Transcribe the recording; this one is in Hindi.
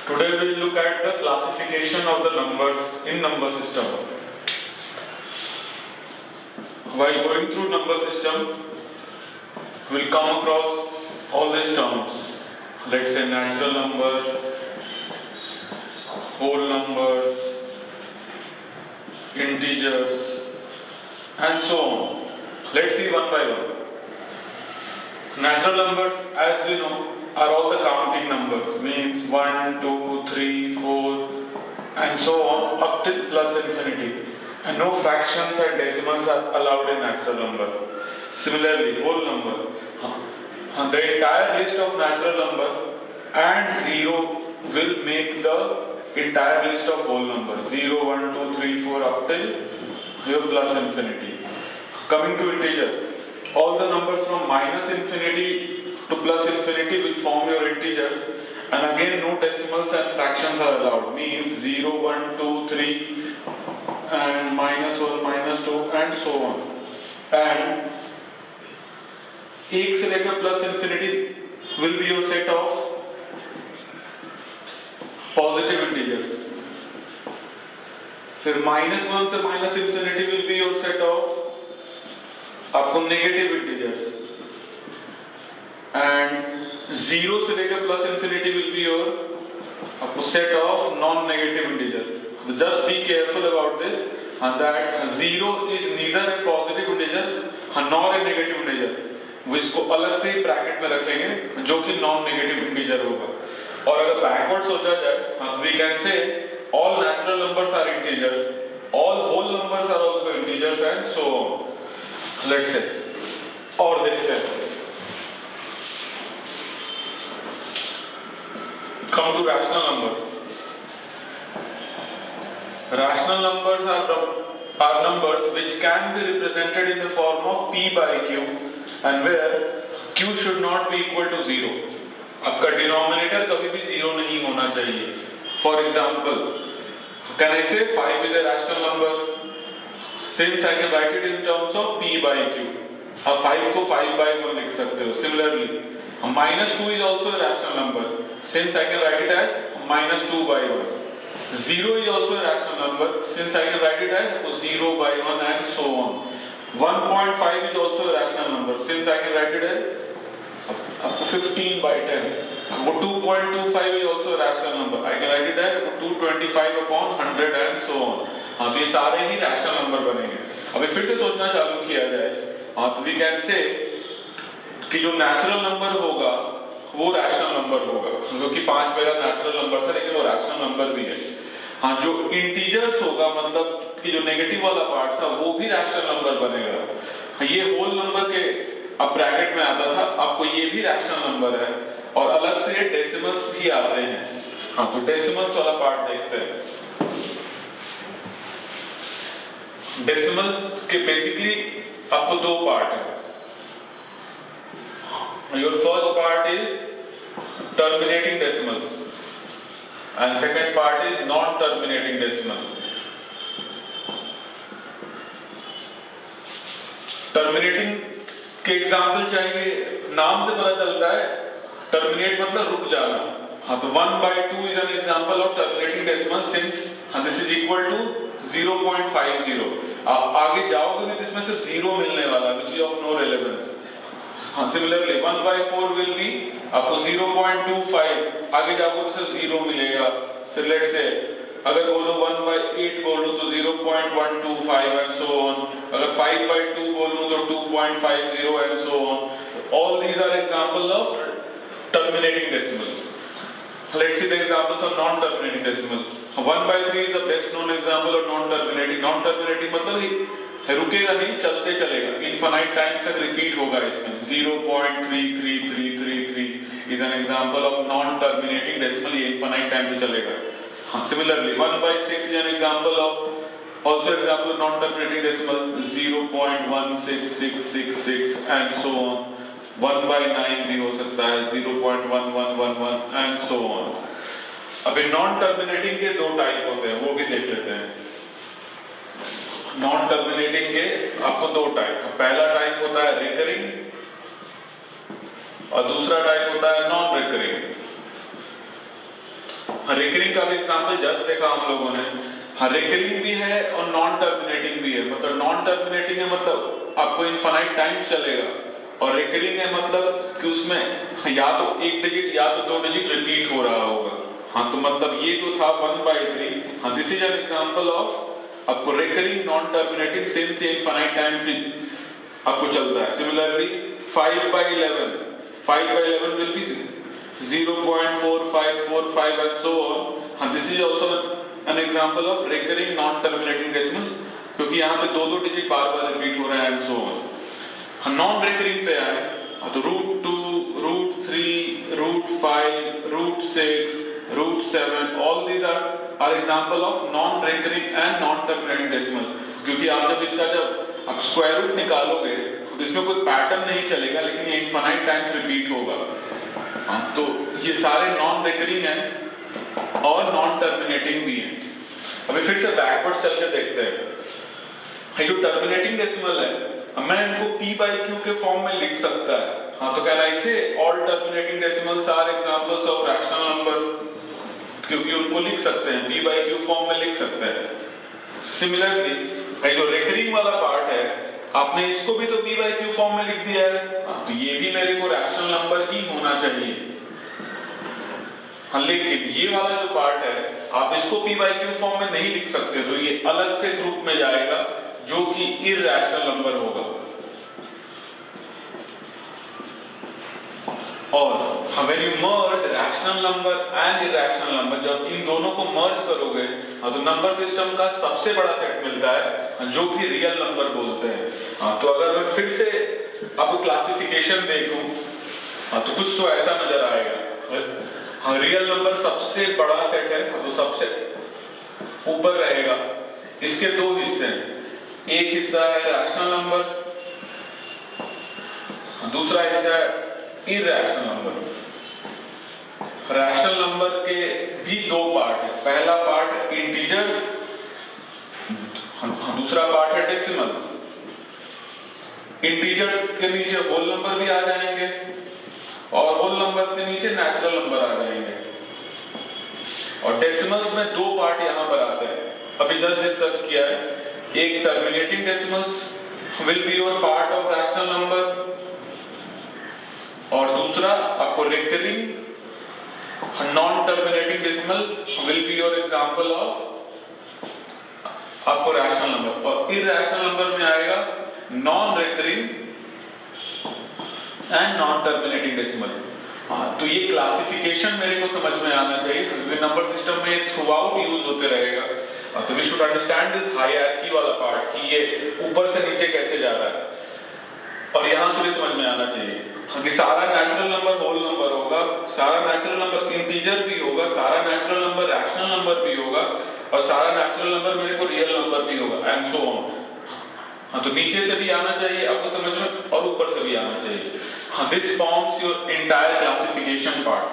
Today we will look at the classification of the numbers in number system. While going through number system, we will come across all these terms. Let's say natural number, whole numbers, integers, and so on. Let's see one by one. Natural numbers, as we know, are all the counting numbers, means 1, 2, 3, 4, and so on, up till plus infinity. And no fractions and decimals are allowed in natural number. Similarly, whole number, the entire list of natural number and 0 will make the entire list of whole numbers. 0, 1, 2, 3, 4 up till your plus infinity. Coming to integer, all the numbers from minus infinity to plus infinity will form your integers, and again no decimals and fractions are allowed, means 0, 1, 2, 3 and minus 1, minus 2 and so on. And 1 से लेकर plus infinity will be your set of positive integers. फिर minus 1 से minus infinity will be your set of आपको नेगेटिव इंटीजर्स, एंड 0 से लेकर plus infinity will be your आपको set of non negative integer. Just be careful about this that 0 is neither a positive integer nor a negative integer. वो इसको अलग से ही ब्रैकेट में रखेंगे जो कि नॉन नेगेटिव इंटीजर होगा. और अगर बैकवर्ड सोचा जाए we can say all natural numbers are integers, all whole numbers are also integers and so on. Let's say और देखते हैं. Come to rational numbers. Rational numbers are numbers which can be represented in the form of p by q, and where q should not be equal to 0. आपका डिनोमिनेटर कभी भी 0 नहीं होना चाहिए. For example, can I say 5 is a rational number? Since I can write it in terms of p by q. आप 5 को 5 by 1 लिख सकते हो. Similarly, minus 2 is also a rational number. Since I can write it as minus 2 by 1. 0 is also a rational number. Since I can write it as 0 by 1 and so on. 1.5 is also a rational number. Since I can write it as 15 by 10. 2.25 is also a rational number. I can write it as 225 upon 100 and so on. हाँ, तो ये सारे ही रैशनल नंबर बनेंगे. अभी फिर से सोचना चालू किया जाए, हाँ, तो वी कैन से कि जो नेचुरल नंबर होगा वो रैशनल नंबर होगा, क्योंकि 5 मेरा नेचुरल नंबर था लेकिन वो रैशनल नंबर भी है. हाँ, जो इंटीजर्स होगा मतलब कि जो नेगेटिव वाला पार्ट था वो भी रैशनल नंबर बनेगा. ये होल नंबर के अब ब्रैकेट में आता था, आपको ये भी रैशनल नंबर है और अलग से डेसिमल्स भी आते हैं. हाँ, तो डेसिमल्स वाला पार्ट देखते हैं. डेसिमल्स के बेसिकली आपको दो पार्ट है. Your first part is terminating decimals and second part is non terminating decimal. Terminating के एग्जांपल चाहिए, नाम से पता चलता है टर्मिनेट मतलब रुक जाना. हाँ, तो 1/2 is an example of terminating decimal since this is equal to 0.50. आप आगे जाओगे नहीं तो इसमें सिर्फ 0 मिलने वाला है, which is of no relevance. हाँ, similarly 1/4 will be आपको 0.25, आगे जाओगे तो सिर्फ 0 मिलेगा. फिर let's say अगर बोलूं 1/8 बोलूं तो 0.125 and so on. अगर 5/2 बोलूं तो 2.50 and so on. All these are examples of terminating decimals. Let's see the examples of non-terminating decimal. 1/3 is the best known example of non-terminating. Non-terminating मतलब रुकेगा नहीं, चलते चलेगा, इनफाइनाइट टाइम्स तक रिपीट होगा. इसमें 0.33333 is an example of non-terminating decimal. ये इनफाइनाइट टाइम तक चलेगा. हाँ, similarly 1/6 is an example of also example of non-terminating decimal. 0.16666 and so on. 1/9 भी हो सकता है, 0.1111 and so on. अभी नॉन टर्मिनेटिंग के दो टाइप होते हैं, वो भी देख लेते हैं. नॉन टर्मिनेटिंग के आपको दो टाइप, पहला टाइप होता है रिकरिंग और दूसरा टाइप होता है नॉन रिकरिंग. रिकरिंग का भी एग्जांपल जस्ट देखा हम लोगों ने। हाँ, रिकरिंग भी है और नॉन टर्मिनेटिंग भी है। मतलब नॉन टर्मिनेटिंग है मतलब आपको इनफाइनाइट टाइम्स चलेगा, और रिकरिंग है मतलब कि उसमें या तो एक डिजिट या तो 2 डिजिट रिपीट हो रहा होगा। हाँ, तो मतलब ये जो था 1/3, हाँ this is an example of आपको रिकरिंग नॉन टर्मिनेटिंग सिंस ये इनफाइनाइट टाइम आपको चलता है। Similarly 5/11 will be 0.4545 and so on. हाँ, this is also an example of recurring non-terminating decimal, क्योंकि यहाँ पे 2 डिजिट बार बार रिपीट हो रहा है and so on. हाँ, नॉन रिकरिंग पे आए तो √2, √3, √5, √6, √7 all these are example of non-recurring and non-terminating decimal. क्योंकि आप जब आप स्क्वायर रूट निकालोगे तो इसमें कोई पैटर्न नहीं चलेगा, लेकिन ये इनफाइनाइट टाइम्स रिपीट होगा। हाँ, तो ये सारे नॉन रिकरिंग हैं और नॉन टर्मिनेटिंग भी हैं। अभी फिर से बैकवर्ड चल के देखते हैं। ये जो टर्मिनेटिंग डेसिमल है, मैं इनको p/q के फॉर्म में लिख सकता है। हाँ, तो can I say all terminating decimals are examples of rational number, क्योंकि उनको लिख सकते हैं p/q फॉर्म में लिख सकते हैं। सिमिलरली ये जो रिकरिंग वाला पार्ट है, आपने इसको भी तो p/q फॉर्म में लिख दिया है, तो ये भी मेरे को रैशनल नंबर ही होना चाहिए। हाँ, लेकिन ये वाला जो पार्ट है आप इसको p/q फॉर्म में नहीं लिख सकते, तो ये अलग से ग्रुप में जाएगा जो कि इरैशनल नंबर होगा। और when you merge rational number and irrational number, जब इन दोनों को मर्ज करोगे तो नंबर सिस्टम का सबसे बड़ा सेट मिलता है जो कि रियल नंबर बोलते हैं। तो अगर मैं फिर से आपको क्लासिफिकेशन देखूं तो कुछ तो ऐसा नजर आएगा। रियल नंबर सबसे बड़ा सेट है, तो सबसे ऊपर रहेगा। इसके 2 हिस्से हैं, एक हिस्सा है रैशनल नंबर, दूसरा हिस्सा है इरैशनल नंबर। रैशनल नंबर के भी 2 पार्ट है, पहला पार्ट है इंटीजर्स, दूसरा पार्ट है डेसिमल्स। इंटीजर्स के नीचे होल नंबर भी आ जाएंगे और होल नंबर के नीचे नेचुरल नंबर आ जाएंगे। और डेसिमल्स में 2 पार्ट यहां पर आते हैं, अभी जस्ट डिस्कस किया है। एक terminating decimals will be your part of rational number, और दूसरा आपको recurring non terminating decimal will be your example of आपको रैशनल नंबर। और इरैशनल नंबर में आएगा non recurring and non terminating decimal. हाँ, तो ये क्लासिफिकेशन मेरे को समझ में आना चाहिए, नंबर सिस्टम में थ्रू आउट यूज होते रहेगा। तो we should understand this hierarchy वाला पार्ट कि ये ऊपर से नीचे कैसे जा रहा है, और यहां से भी समझ में आना चाहिए कि सारा नेचुरल नंबर होल नंबर होगा, सारा नेचुरल नंबर इंटीजर भी होगा, सारा नेचुरल नंबर रैशनल नंबर भी होगा, और सारा नेचुरल नंबर मेरे को रियल नंबर भी होगा एंड सो ऑन। हाँ, तो नीचे से भी आना चाहिए आपको समझ में और ऊपर से भी आना चाहिए। हाँ, this forms your entire classification part.